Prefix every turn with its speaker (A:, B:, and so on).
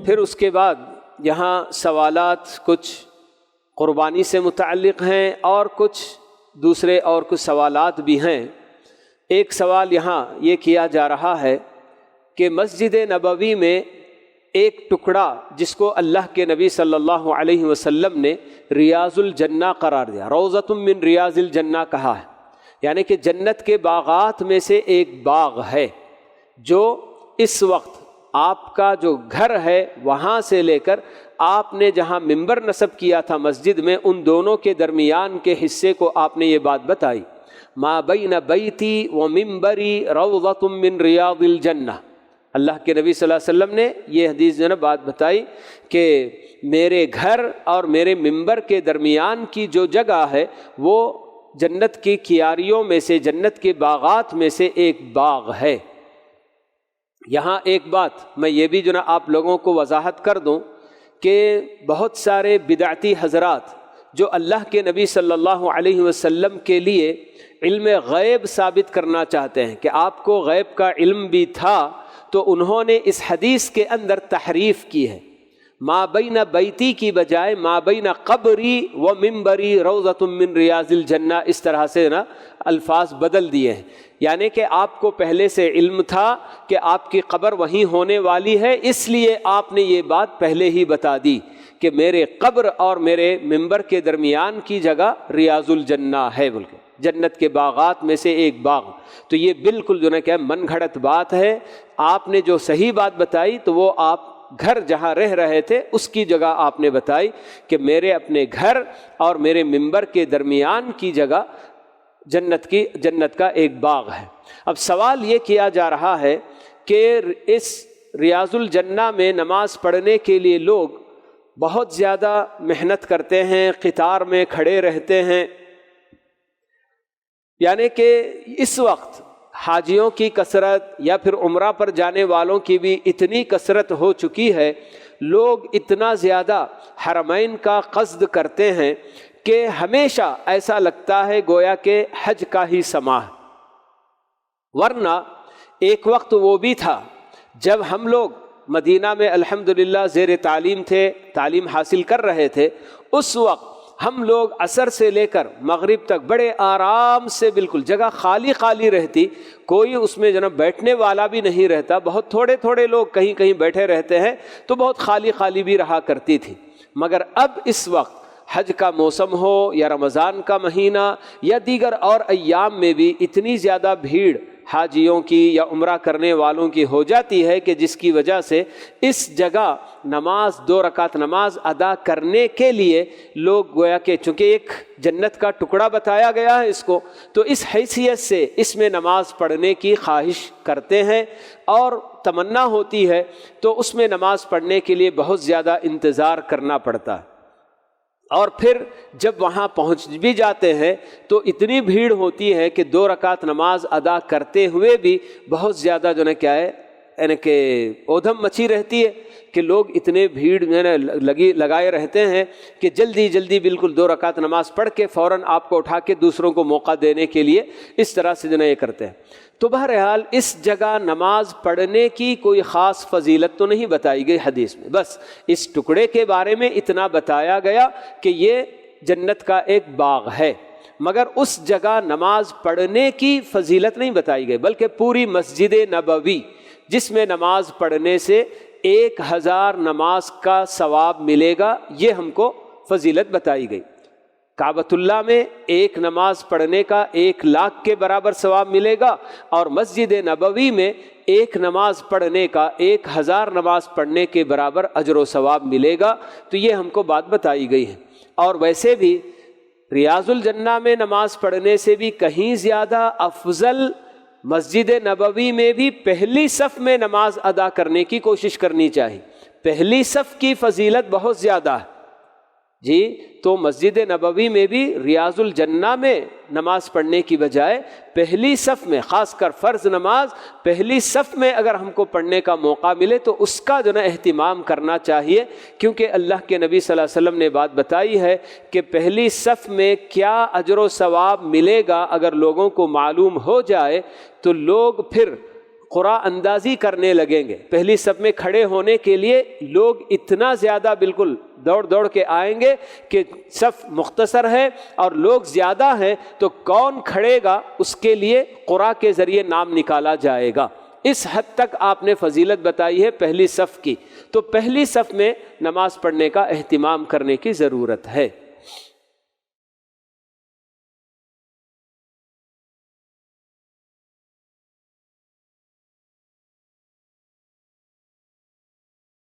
A: پھر اس کے بعد یہاں سوالات کچھ قربانی سے متعلق ہیں اور کچھ دوسرے اور کچھ سوالات بھی ہیں۔ ایک سوال یہاں یہ کیا جا رہا ہے کہ مسجد نبوی میں ایک ٹکڑا جس کو اللہ کے نبی صلی اللہ علیہ وسلم نے ریاض الجنہ قرار دیا، روضۃ من ریاض الجنہ کہا ہے، یعنی کہ جنت کے باغات میں سے ایک باغ ہے جو اس وقت آپ کا جو گھر ہے وہاں سے لے کر آپ نے جہاں ممبر نصب کیا تھا مسجد میں، ان دونوں کے درمیان کے حصے کو آپ نے یہ بات بتائی، ما بین بیتی و ممبری روضۃ من ریاض الجنہ۔ اللہ کے نبی صلی اللہ علیہ وسلم نے یہ حدیث جو ہے بات بتائی کہ میرے گھر اور میرے ممبر کے درمیان کی جو جگہ ہے وہ جنت کی کیاریوں میں سے، جنت کے باغات میں سے ایک باغ ہے۔ یہاں ایک بات میں یہ بھی جو نا آپ لوگوں کو وضاحت کر دوں کہ بہت سارے بدعتی حضرات جو اللہ کے نبی صلی اللہ علیہ وسلم کے لیے علم غیب ثابت کرنا چاہتے ہیں کہ آپ کو غیب کا علم بھی تھا، تو انہوں نے اس حدیث کے اندر تحریف کی ہے، ما بین بیتی کی بجائے ما بین قبری و ممبری روضۃ من ریاض الجنہ، اس طرح سے نا الفاظ بدل دیے ہیں، یعنی کہ آپ کو پہلے سے علم تھا کہ آپ کی قبر وہیں ہونے والی ہے، اس لیے آپ نے یہ بات پہلے ہی بتا دی کہ میرے قبر اور میرے ممبر کے درمیان کی جگہ ریاض الجنہ ہے، بول کے جنت کے باغات میں سے ایک باغ۔ تو یہ بالکل جو ہے کہ من گھڑت بات ہے۔ آپ نے جو صحیح بات بتائی تو وہ آپ گھر جہاں رہ رہے تھے اس کی جگہ آپ نے بتائی کہ میرے اپنے گھر اور میرے ممبر کے درمیان کی جگہ جنت کا ایک باغ ہے۔ اب سوال یہ کیا جا رہا ہے کہ اس ریاض الجنہ میں نماز پڑھنے کے لیے لوگ بہت زیادہ محنت کرتے ہیں، قطار میں کھڑے رہتے ہیں، یعنی کہ اس وقت حاجیوں کی کثرت یا پھر عمرہ پر جانے والوں کی بھی اتنی کثرت ہو چکی ہے، لوگ اتنا زیادہ حرمین کا قصد کرتے ہیں کہ ہمیشہ ایسا لگتا ہے گویا کہ حج کا ہی سما ہے۔ ورنہ ایک وقت وہ بھی تھا جب ہم لوگ مدینہ میں الحمدللہ زیر تعلیم تھے، تعلیم حاصل کر رہے تھے، اس وقت ہم لوگ عصر سے لے کر مغرب تک بڑے آرام سے، بالکل جگہ خالی خالی رہتی، کوئی اس میں جناب بیٹھنے والا بھی نہیں رہتا، بہت تھوڑے تھوڑے لوگ کہیں کہیں بیٹھے رہتے ہیں، تو بہت خالی خالی بھی رہا کرتی تھی۔ مگر اب اس وقت حج کا موسم ہو یا رمضان کا مہینہ یا دیگر اور ایام میں بھی اتنی زیادہ بھیڑ حاجیوں کی یا عمرہ کرنے والوں کی ہو جاتی ہے کہ جس کی وجہ سے اس جگہ نماز 2 رکعت نماز ادا کرنے کے لیے لوگ گویا کہ چونکہ ایک جنت کا ٹکڑا بتایا گیا ہے اس کو، تو اس حیثیت سے اس میں نماز پڑھنے کی خواہش کرتے ہیں اور تمنا ہوتی ہے، تو اس میں نماز پڑھنے کے لیے بہت زیادہ انتظار کرنا پڑتا ہے۔ اور پھر جب وہاں پہنچ بھی جاتے ہیں تو اتنی بھیڑ ہوتی ہے کہ 2 رکعت نماز ادا کرتے ہوئے بھی بہت زیادہ جو ہے کیا ہے یعنی کہ اودھم مچی رہتی ہے کہ لوگ اتنے بھیڑ میں لگائے رہتے ہیں کہ جلدی جلدی بالکل 2 رکعت نماز پڑھ کے فوراً آپ کو اٹھا کے دوسروں کو موقع دینے کے لیے اس طرح سے جو ہے یہ کرتے ہیں۔ تو بہرحال اس جگہ نماز پڑھنے کی کوئی خاص فضیلت تو نہیں بتائی گئی حدیث میں، بس اس ٹکڑے کے بارے میں اتنا بتایا گیا کہ یہ جنت کا ایک باغ ہے، مگر اس جگہ نماز پڑھنے کی فضیلت نہیں بتائی گئی، بلکہ پوری مسجد نبوی جس میں نماز پڑھنے سے 1000 نماز کا ثواب ملے گا، یہ ہم کو فضیلت بتائی گئی۔ کعبۃ اللہ میں ایک نماز پڑھنے کا 1,00,000 کے برابر ثواب ملے گا، اور مسجد نبوی میں ایک نماز پڑھنے کا 1000 نماز پڑھنے کے برابر اجر و ثواب ملے گا۔ تو یہ ہم کو بات بتائی گئی ہے۔ اور ویسے بھی ریاض الجنہ میں نماز پڑھنے سے بھی کہیں زیادہ افضل مسجد نبوی میں بھی پہلی صف میں نماز ادا کرنے کی کوشش کرنی چاہیے۔ پہلی صف کی فضیلت بہت زیادہ ہے جی، تو مسجد نبوی میں بھی ریاض الجنہ میں نماز پڑھنے کی بجائے پہلی صف میں، خاص کر فرض نماز پہلی صف میں اگر ہم کو پڑھنے کا موقع ملے تو اس کا جو ہے اہتمام کرنا چاہیے، کیونکہ اللہ کے نبی صلی اللہ علیہ وسلم نے بات بتائی ہے کہ پہلی صف میں کیا اجر و ثواب ملے گا اگر لوگوں کو معلوم ہو جائے تو لوگ پھر قرآن اندازی کرنے لگیں گے۔ پہلی صف میں کھڑے ہونے کے لیے لوگ اتنا زیادہ بالکل دوڑ دوڑ کے آئیں گے کہ صف مختصر ہے اور لوگ زیادہ ہیں، تو کون کھڑے گا اس کے لیے قرآن کے ذریعے نام نکالا جائے گا۔ اس حد تک آپ نے فضیلت بتائی ہے پہلی صف کی، تو پہلی صف میں نماز پڑھنے کا اہتمام کرنے کی ضرورت ہے۔